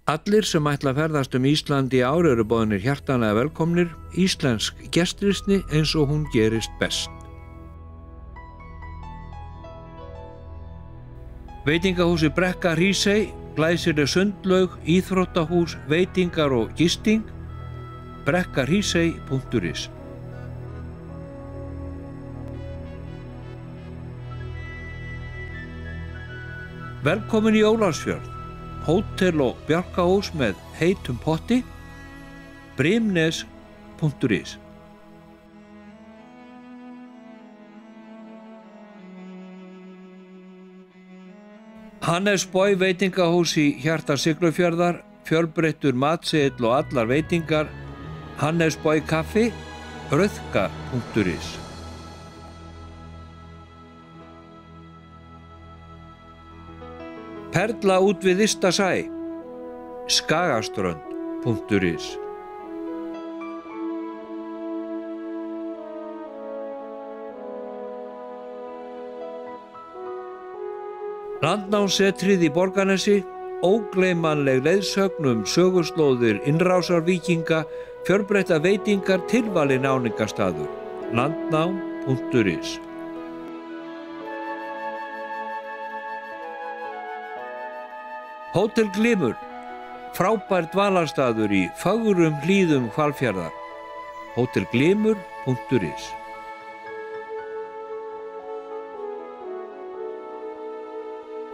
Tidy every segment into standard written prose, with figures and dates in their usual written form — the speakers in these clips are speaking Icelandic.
Allir sem ætla að ferðast Ísland í ár eru boðnir hjartanlega velkomnir, íslensk gestrisni eins og hún gerist best. Veitingahúsi Brekka Hrísey, glæsileg sundlaug, íþróttahús, veitingar og gisting, brekkahrísey.is. Velkomin í Ólafsfjörð, hótel og bjargahús með heitum potti, brimnes.is. Hannes Boy veitingahús í hjarta Siglufjarðar, fjölbreyttur matseðill og allar veitingar, Hannes Boy kaffi, rauðka.is. Perla út við Ystasæ, skagaströnd.is. Landnámssetrið í Borgarnesi, ógleymanleg leiðsögn söguslóðir innrásarvíkinga, fjölbreyttar veitingar, tilvalinn áningastaður, landnám.is. Hótel Glymur, frábær dvalarstaður í fögrum hlíðum Hvalfjarðar, hótelglymur.is.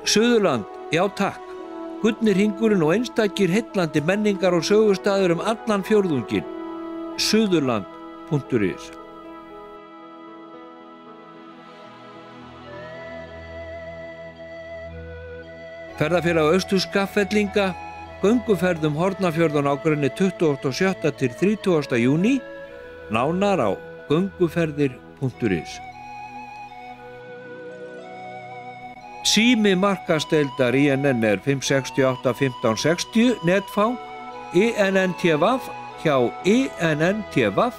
Suðurland, já takk, gullni hringurinn og einstakir heillandi menningar og sögustaður allan fjórðunginn, suðurland.is. Ferðafélag Austurskaffellinga, gönguferð Hornafjörð og nágrenni 27. til 30. júní, nánar á gönguferðir.is. Sími markaðsdeildar INN er 568 1560, netfang INNTVAF hjá INNTVAF.is.